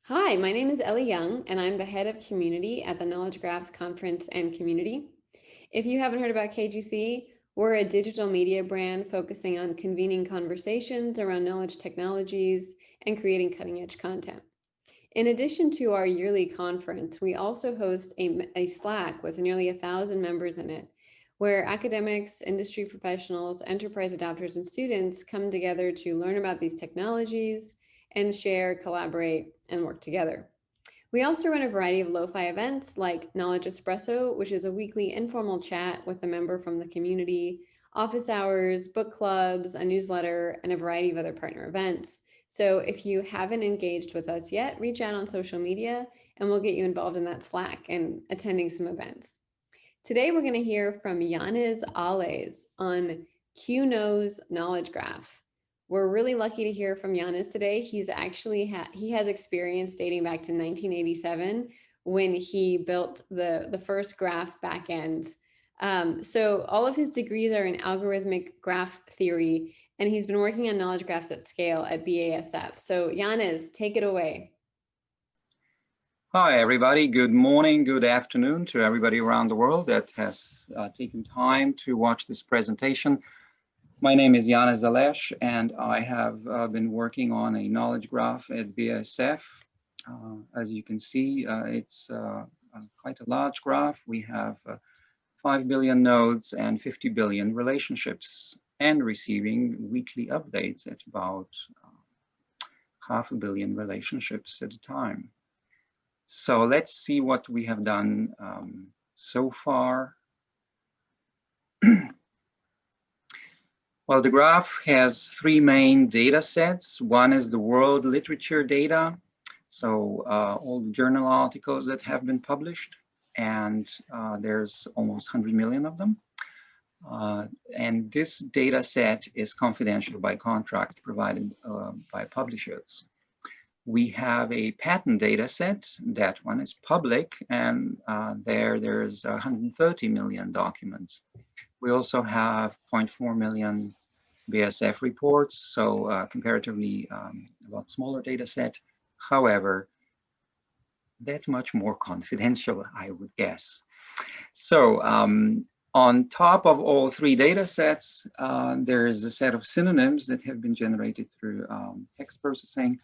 Hi, my name is Ellie Young, and I'm the head of community at the Knowledge Graphs Conference and Community. If you haven't heard about KGC, we're a digital media brand focusing on convening conversations around knowledge technologies and creating cutting edge content. In addition to our yearly conference, we also host a Slack with nearly 1,000 members in it, where academics, industry professionals, enterprise adopters, and students come together to learn about these technologies and share, collaborate, and work together. We also run a variety of lo-fi events like Knowledge Espresso, which is a weekly informal chat with a member from the community, office hours, book clubs, a newsletter, and a variety of other partner events. So if you haven't engaged with us yet, reach out on social media and we'll get you involved in that Slack and attending some events. Today, we're going to hear from Janez on QKnows Knowledge Graph. We're really lucky to hear from Janez today. He has experience dating back to 1987 when he built the first graph backend. So all of his degrees are in algorithmic graph theory, and he's been working on knowledge graphs at scale at BASF. So Janez, take it away. Hi, everybody. Good morning, good afternoon to everybody around the world that has taken time to watch this presentation. My name is Janez, and I have been working on a knowledge graph at BASF. As you can see, it's quite a large graph. We have 5 billion nodes and 50 billion relationships, and receiving weekly updates at about 500 million relationships at a time. So let's see what we have done so far. Well, the graph has three main data sets. One is the world literature data, so all the journal articles that have been published, and there's almost 100 million of them. And this data set is confidential by contract provided by publishers. We have a patent data set. That one is public, and there's 130 million documents. We also have 0.4 million BASF reports, so comparatively a lot smaller data set. However, that much more confidential, I would guess. So on top of all three data sets, there is a set of synonyms that have been generated through text processing.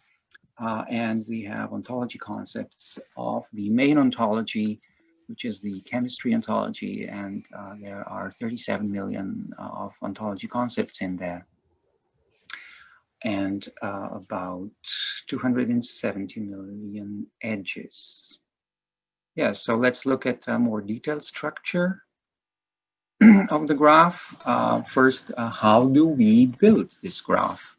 And we have ontology concepts of the main ontology, which is the chemistry ontology, and there are 37 million of ontology concepts in there, and about 270 million edges. Yeah, so let's look at a more detailed structure of the graph. First, how do we build this graph?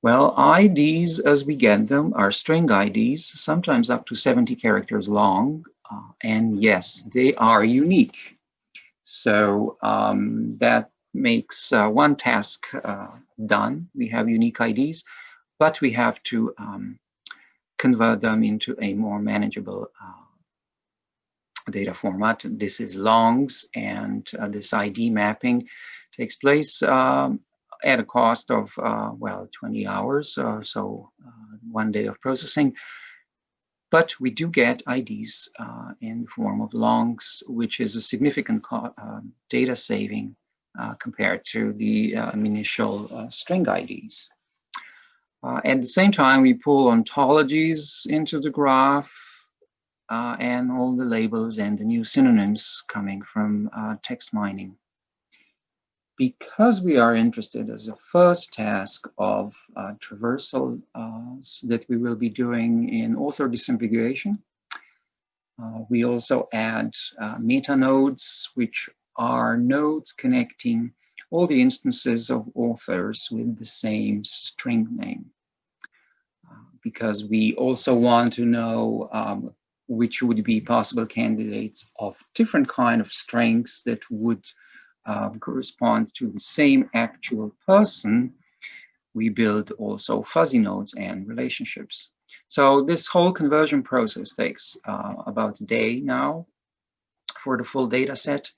Well, IDs as we get them are string IDs, sometimes up to 70 characters long, and yes, they are unique. So that makes one task done. We have unique IDs, but we have to convert them into a more manageable data format. This is longs, and this ID mapping takes place at a cost of, well, 20 hours or so, 1 day of processing. But we do get IDs in the form of longs, which is a significant data saving compared to the initial string IDs. At the same time, we pull ontologies into the graph and all the labels and the new synonyms coming from text mining. Because we are interested as a first task of traversal that we will be doing in author disambiguation, we also add meta nodes, which are nodes connecting all the instances of authors with the same string name. Because we also want to know which would be possible candidates of different kind of strings that would correspond to the same actual person. We build also fuzzy nodes and relationships. So this whole conversion process takes about a day now for the full data set.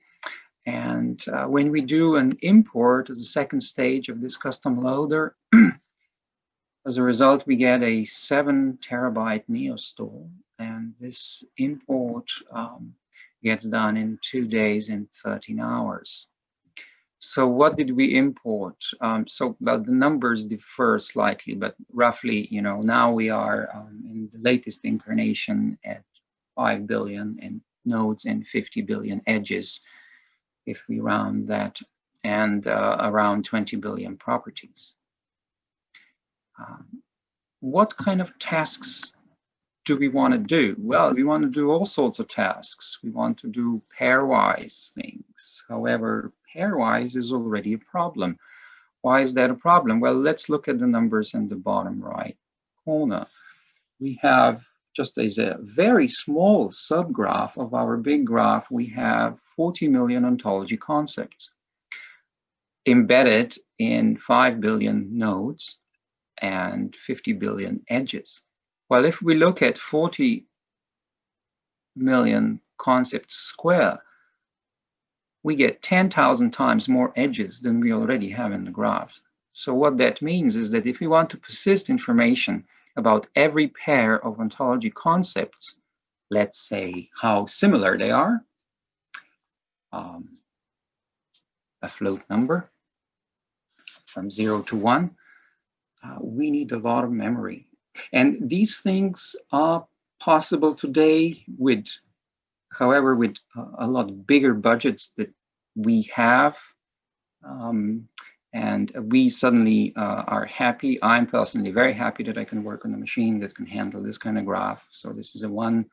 And when we do an import as a second stage of this custom loader, As a result, we get a 7 terabyte NeoStore, and this import gets done in 2 days and 13 hours. So what did we import? Well, the numbers differ slightly, but roughly, now we are in the latest incarnation at 5 billion nodes and 50 billion edges, if we round that, and around 20 billion properties. What kind of tasks do we want to do? Well, we want to do all sorts of tasks. We want to do pairwise things. However, pairwise is already a problem. Why is that a problem? Well, let's look at the numbers in the bottom right corner. We have, just as a very small subgraph of our big graph, we have 40 million ontology concepts embedded in 5 billion nodes and 50 billion edges. Well, if we look at 40 million concepts square, we get 10,000 times more edges than we already have in the graph. So what that means is that if we want to persist information about every pair of ontology concepts, let's say how similar they are, a float number from 0 to 1, we need a lot of memory. And these things are possible today with, however, with a lot bigger budgets that we have. And we suddenly are happy. I'm personally very happy that I can work on a machine that can handle this kind of graph. So this is a 1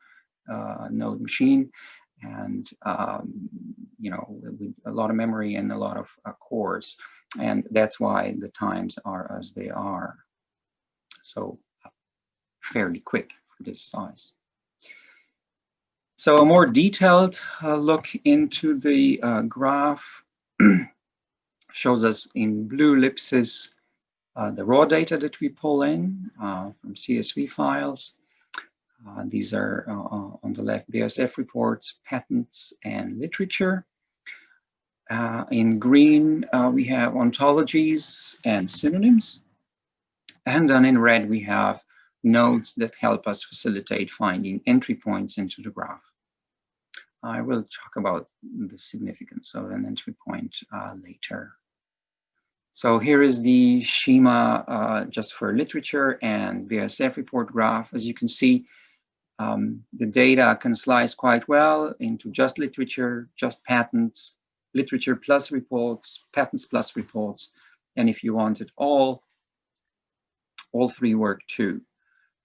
node machine, and with a lot of memory and a lot of cores. And that's why the times are as they are. So fairly quick for this size. So a more detailed look into the graph shows us in blue ellipses the raw data that we pull in from CSV files. These are on the left BASF reports, patents, and literature. In green, we have ontologies and synonyms. And then in red, we have nodes that help us facilitate finding entry points into the graph. I will talk about the significance of an entry point later. So here is the schema just for literature and BASF report graph. As you can see, the data can slice quite well into just literature, just patents, literature plus reports, patents plus reports. And if you want it all three work too.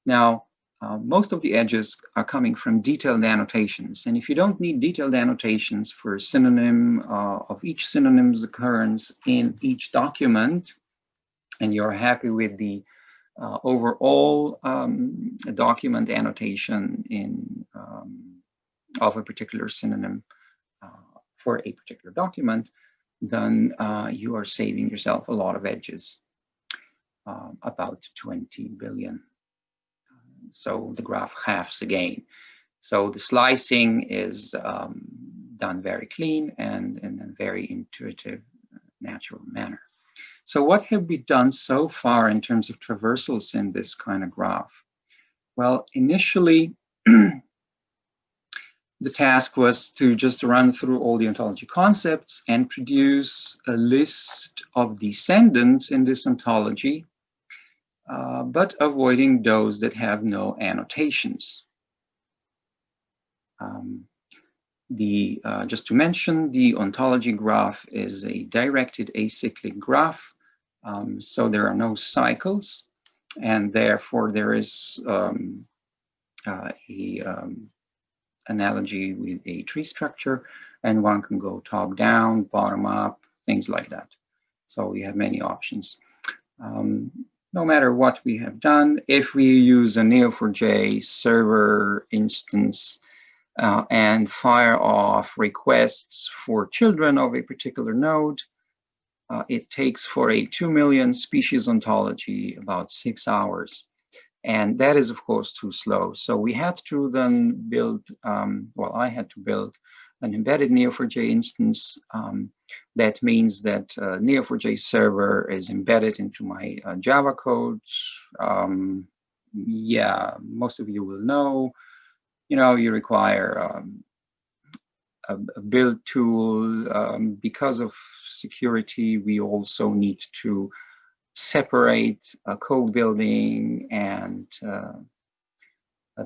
Now, most of the edges are coming from detailed annotations. And if you don't need detailed annotations for a synonym of each synonym's occurrence in each document, and you're happy with the overall document annotation of a particular synonym for a particular document, then you are saving yourself a lot of edges, about 20 billion. So the graph halves again. So the slicing is done very clean and in a very intuitive, natural manner. So what have we done so far in terms of traversals in this kind of graph? Well, initially, the task was to just run through all the ontology concepts and produce a list of descendants in this ontology, but avoiding those that have no annotations. Just to mention, the ontology graph is a directed acyclic graph, so there are no cycles, and therefore there is analogy with a tree structure, and one can go top down, bottom up, things like that. So we have many options. No matter what we have done, if we use a Neo4j server instance and fire off requests for children of a particular node, it takes for a 2 million species ontology about 6 hours. And that is, of course, too slow. So we had to then build, I had to build an embedded Neo4j instance. That means that Neo4j server is embedded into my Java code. Yeah, most of you will know, you require a build tool. Because of security, we also need to separate code building and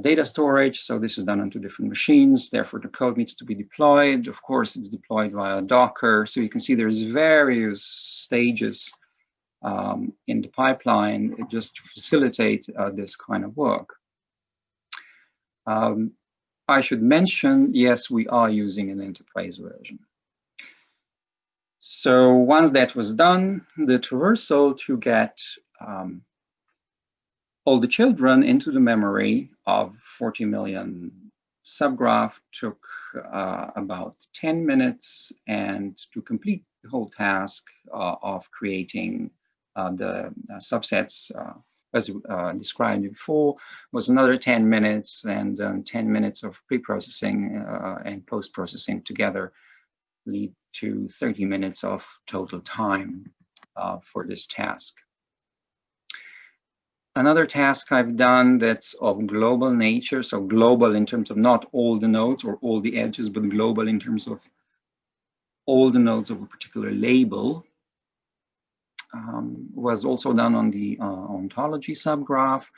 data storage. So this is done on 2 different machines. Therefore, the code needs to be deployed. Of course, it's deployed via Docker. So you can see there's various stages in the pipeline just to facilitate this kind of work. I should mention, yes, we are using an enterprise version. So once that was done, the traversal to get all the children into the memory of 40 million subgraph took about 10 minutes, and to complete the whole task of creating the subsets as described before was another 10 minutes, and 10 minutes of pre-processing and post-processing together lead to 30 minutes of total time for this task. Another task I've done that's of global nature, so global in terms of not all the nodes or all the edges, but global in terms of all the nodes of a particular label, was also done on the ontology subgraph,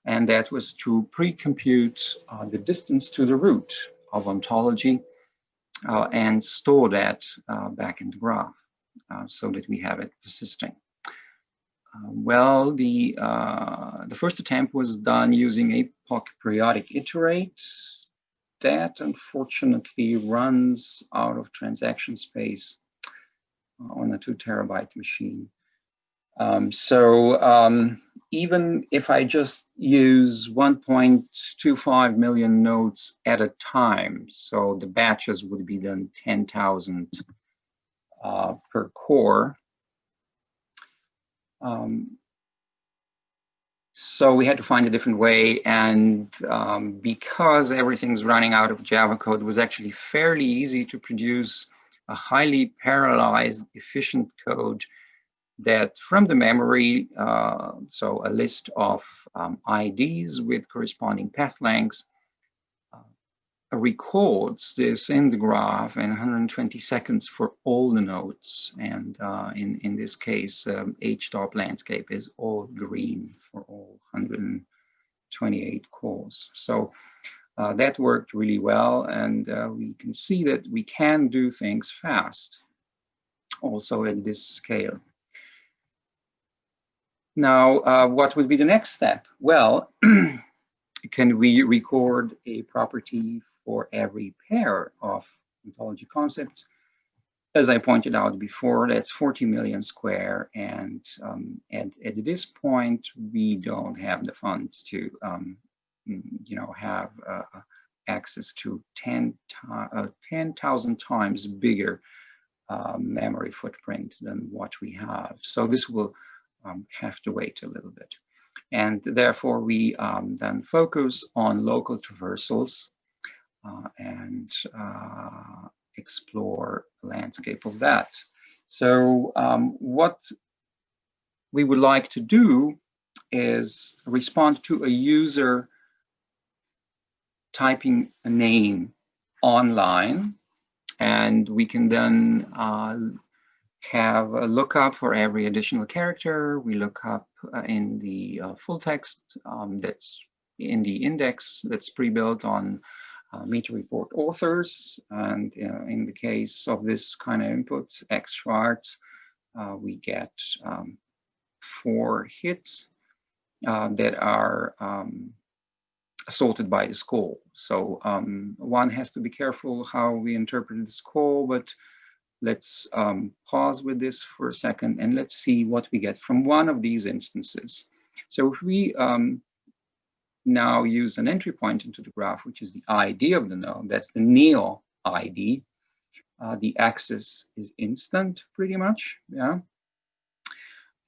and that was to pre-compute the distance to the root of ontology and store that back in the graph so that we have it persisting. Well, the first attempt was done using epoch periodic iterate. That unfortunately runs out of transaction space on a 2 terabyte machine. Even if I just use 1.25 million nodes at a time, so the batches would be then 10,000 per core. So we had to find a different way, and because everything's running out of Java code, it was actually fairly easy to produce a highly parallelized, efficient code that from the memory, so a list of IDs with corresponding path lengths, records this in the graph in 120 seconds for all the nodes. And in this case, htop landscape is all green for all 128 cores. So that worked really well, and we can see that we can do things fast, also at this scale. Now, what would be the next step? Well, can we record a property for every pair of ontology concepts? As I pointed out before, that's 40 million square, and at this point, we don't have the funds to, have access to 10,000 times bigger memory footprint than what we have. So this will have to wait a little bit. And therefore, we then focus on local traversals and explore the landscape of that. So what we would like to do is respond to a user typing a name online, and we can then have a lookup for every additional character. We look up in the full text that's in the index that's pre-built on meter report authors. And in the case of this kind of input, XCharts, we get 4 hits that are sorted by the score. So one has to be careful how we interpret the score, but let's pause with this for a second and let's see what we get from one of these instances. So if we now use an entry point into the graph, which is the ID of the node, that's the Neo ID. The access is instant, pretty much, yeah.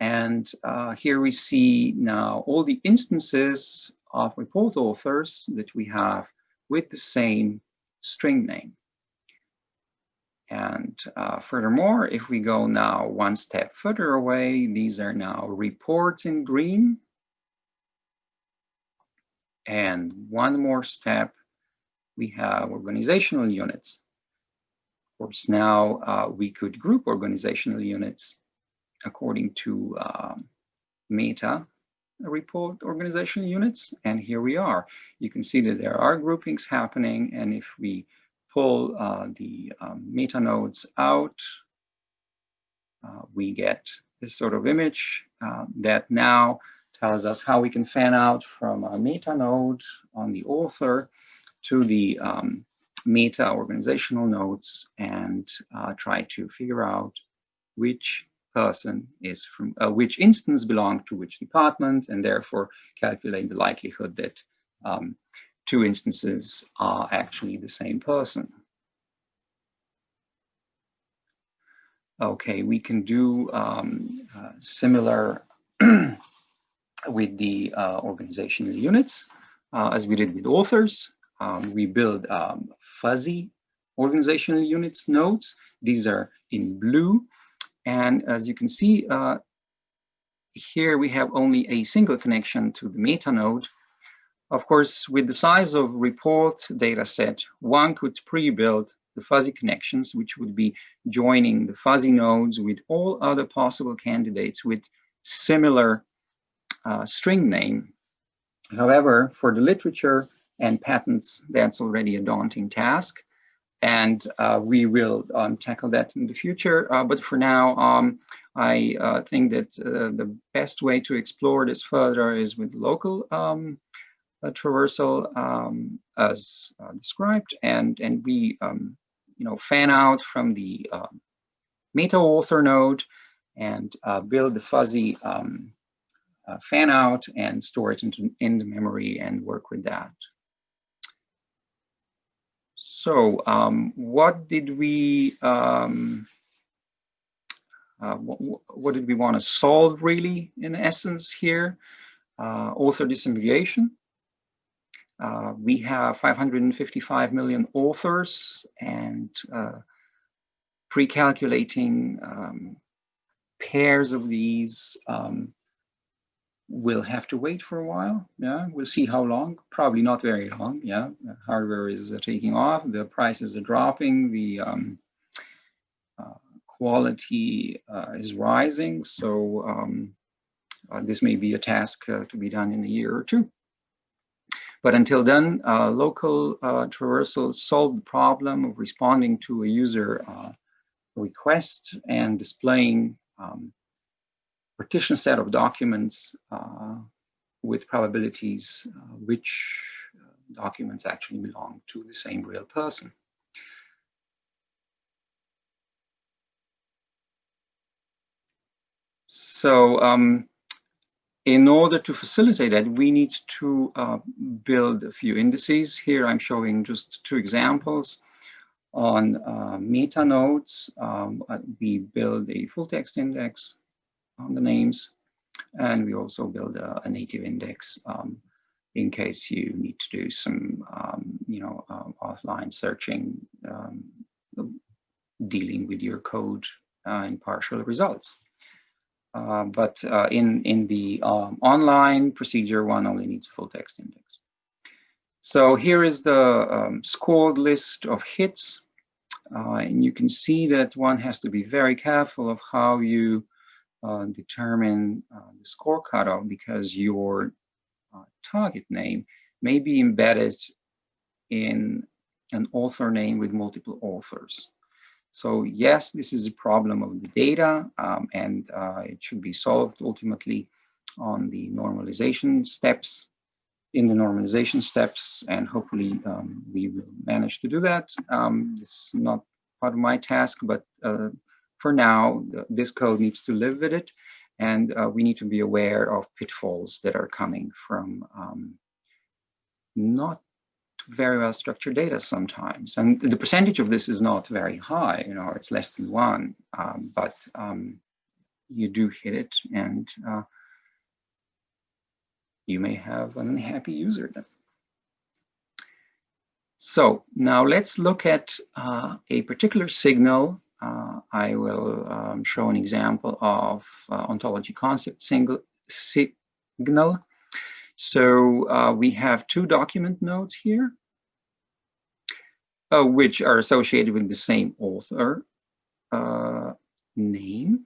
And here we see now all the instances of report authors that we have with the same string name. And furthermore, if we go now one step further away, these are now reports in green. And one more step, we have organizational units. Of course, now we could group organizational units according to meta report organizational units. And here we are. You can see that there are groupings happening. And if we pull the meta nodes out, we get this sort of image that now tells us how we can fan out from a meta node on the author to the meta organizational nodes and try to figure out which person is from which instance belongs to which department, and therefore calculate the likelihood that two instances are actually the same person. Okay, we can do similar with the organizational units as we did with authors. We build fuzzy organizational units nodes. These are in blue. And as you can see, here we have only a single connection to the meta node. Of course, with the size of report data set, one could pre-build the fuzzy connections, which would be joining the fuzzy nodes with all other possible candidates with similar string name. However, for the literature and patents, that's already a daunting task. And we will tackle that in the future. But for now, I think that the best way to explore this further is with local traversal as described, and we fan out from the meta author node and build the fuzzy fan out and store it in the memory and work with that. So what did we want to solve really in essence here? Author disaggregation. We have 555 million authors, and pre-calculating pairs of these we'll have to wait for a while. Yeah, we'll see how long. Probably not very long. Yeah, hardware is taking off. The prices are dropping. The quality is rising. So this may be a task to be done in a year or two. But until then, local traversals solve the problem of responding to a user request and displaying partition set of documents with probabilities which documents actually belong to the same real person. So in order to facilitate that, we need to build a few indices. Here I'm showing just two examples. On meta nodes, we build a full text index on the names, and we also build a native index in case you need to do some offline searching, dealing with your code in partial results. But in the online procedure, one only needs a full text index. So here is the scored list of hits, and you can see that one has to be very careful of how you determine the score cutoff, because your target name may be embedded in an author name with multiple authors. So yes, this is a problem of the data, and it should be solved ultimately on the normalization steps, and hopefully we will manage to do that. This is not part of my task, but for now, this code needs to live with it, and we need to be aware of pitfalls that are coming from not very well structured data sometimes. And the percentage of this is not very high, it's less than 1, but you do hit it, and you may have an unhappy user then. So now let's look at a particular signal. I will show an example of ontology concept signal. So we have two document nodes here, which are associated with the same author name.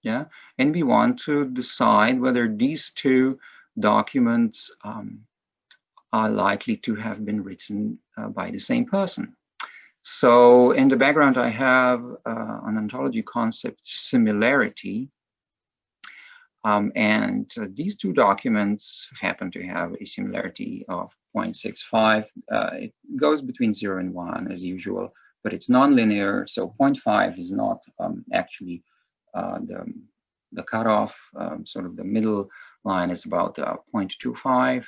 Yeah, and we want to decide whether these two documents are likely to have been written by the same person. So in the background, I have an ontology concept similarity. And these two documents happen to have a similarity of 0.65. It goes between 0 and 1 as usual, but it's nonlinear. So 0.5 is not actually the cutoff. Sort of the middle line is about 0.25.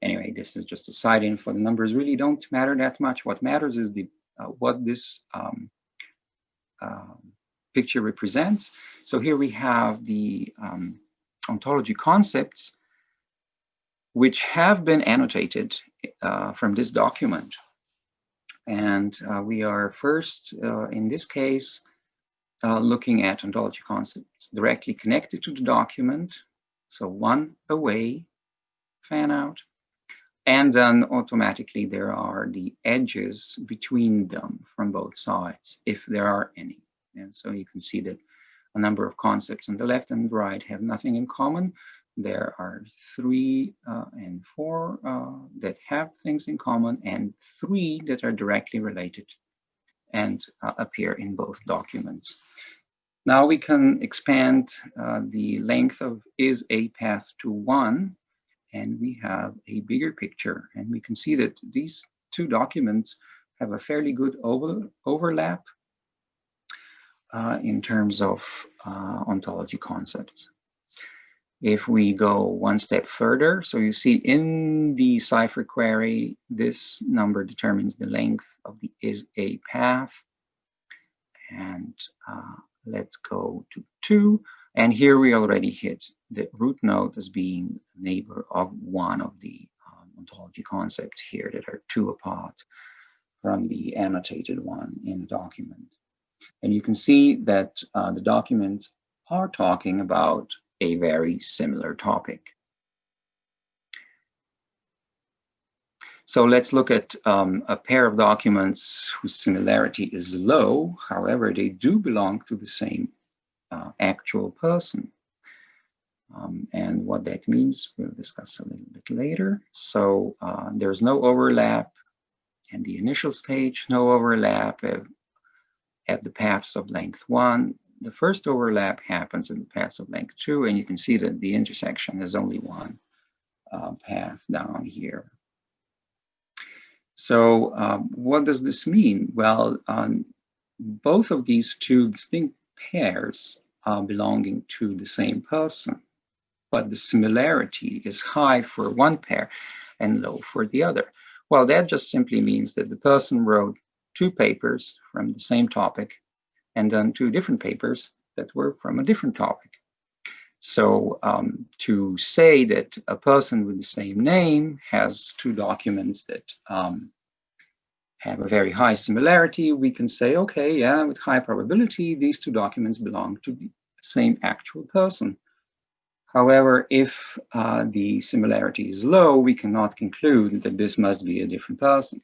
Anyway, this is just a side info. The numbers really don't matter that much. What matters is what this picture represents. So here we have the ontology concepts which have been annotated from this document. And we are first, in this case, looking at ontology concepts directly connected to the document. So one away, fan out. And then automatically there are the edges between them from both sides, if there are any. And so you can see that a number of concepts on the left and right have nothing in common. There are 3 and 4 that have things in common, and 3 that are directly related and appear in both documents. Now we can expand the length of is a path to 1, and we have a bigger picture, and we can see that these two documents have a fairly good overlap in terms of ontology concepts. If we go one step further, so you see in the cipher query, this number determines the length of the is a path. And let's go to 2. And here we already hit the root node as being a neighbor of one of the ontology concepts here that are 2 apart from the annotated one in the document. And you can see that the documents are talking about a very similar topic. So let's look at a pair of documents whose similarity is low. However, they do belong to the same actual person. And what that means, we'll discuss a little bit later. So there's no overlap in the initial stage, no overlap at the paths of length 1. The first overlap happens in the paths of length 2, and you can see that the intersection is only one path down here. So what does this mean? Well, both of these two distinct pairs are belonging to the same person, but the similarity is high for one pair and low for the other. Well, that just simply means that the person wrote 2 papers from the same topic and then 2 different papers that were from a different topic. So to say that a person with the same name has 2 documents that have a very high similarity, we can say, okay, yeah, with high probability, these 2 documents belong to the same actual person. However, if the similarity is low, we cannot conclude that this must be a different person.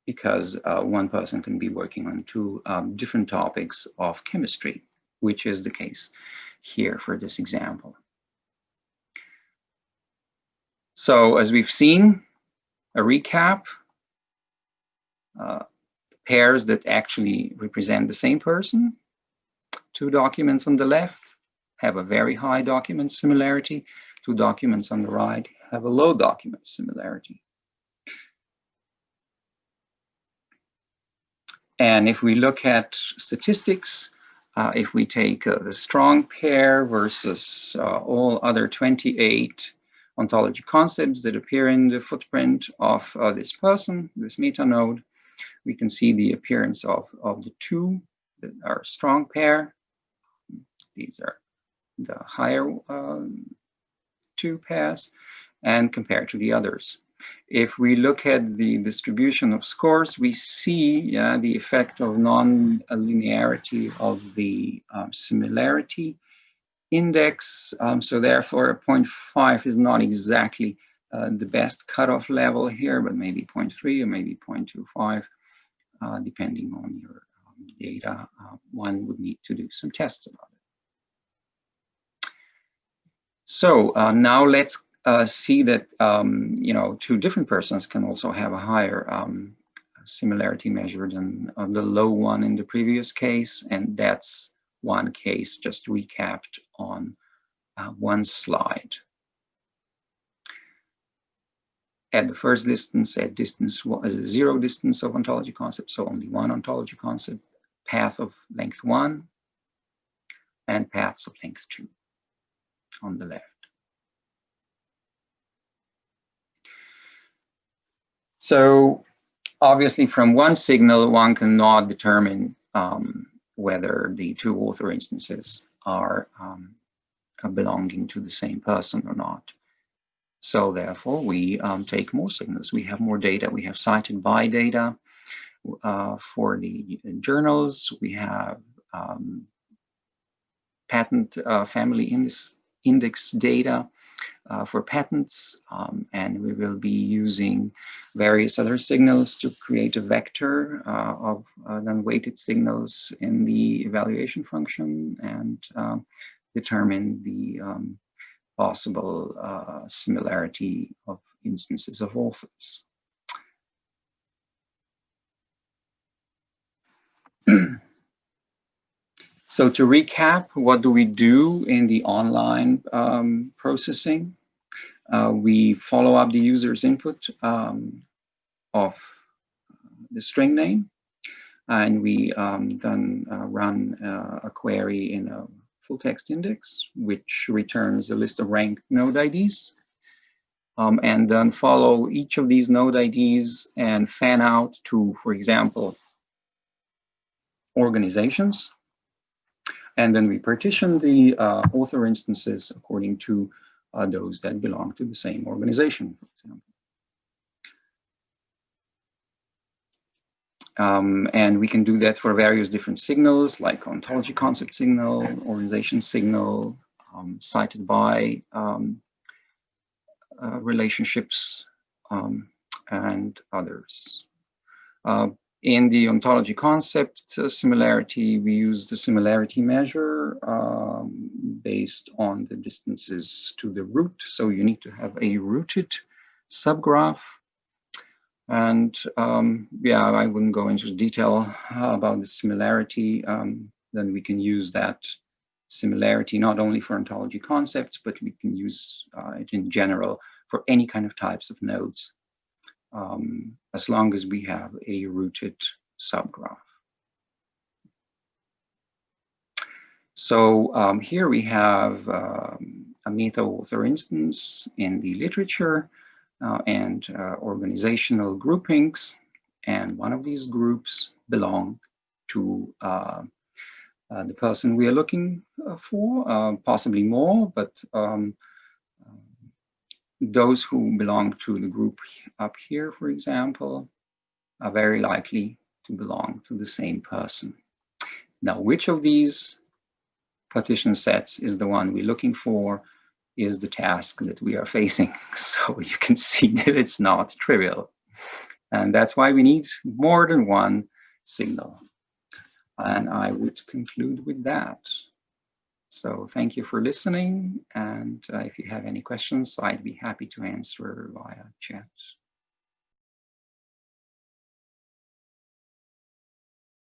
Because one person can be working on 2 different topics of chemistry, which is the case here for this example. So as we've seen, a recap, pairs that actually represent the same person, 2 documents on the left have a very high document similarity, 2 documents on the right have a low document similarity. And if we look at statistics, if we take the strong pair versus all other 28 ontology concepts that appear in the footprint of this person, this meta node, we can see the appearance of the 2 that are strong pair. These are the higher 2 pairs. and compare to the others. If we look at the distribution of scores, we see the effect of non-linearity of the similarity index. So therefore, 0.5 is not exactly the best cutoff level here, but maybe 0.3 or maybe 0.25, depending on your data. One would need to do some tests about it. So now let's see that two different persons can also have a higher similarity measure than the low one in the previous case, and that's one case just recapped on one slide. At the first distance, at distance zero distance of ontology concept, so only one ontology concept, path of length 1 and paths of length 2 on the left. So obviously from one signal, one cannot determine whether the two author instances are belonging to the same person or not. So therefore, we take more signals. We have more data. We have cited by data for the journals. We have patent family index data for patents, and we will be using various other signals to create a vector of then weighted signals in the evaluation function and determine the possible similarity of instances of authors. So to recap, what do we do in the online processing? We follow up the user's input of the string name, and we then run a query in a full text index, which returns a list of ranked node IDs, and then follow each of these node IDs and fan out to, for example, organizations. And then we partition the author instances according to those that belong to the same organization, for example. And we can do that for various different signals, like ontology concept signal, organization signal, cited by relationships, and others. In the ontology concept similarity, we use the similarity measure based on the distances to the root. So you need to have a rooted subgraph. And yeah, I wouldn't go into detail about the similarity. Then we can use that similarity not only for ontology concepts, but we can use it in general for any kind of types of nodes, as long as we have a rooted subgraph. So here we have a meta-author instance in the literature and organizational groupings, and one of these groups belong to the person we are looking for, possibly more, but those who belong to the group up here, for example, are very likely to belong to the same person. Now, which of these partition sets is the one we're looking for is the task that we are facing. So you can see that it's not trivial. And that's why we need more than one signal. And I would conclude with that. So thank you for listening. And if you have any questions, I'd be happy to answer via chat.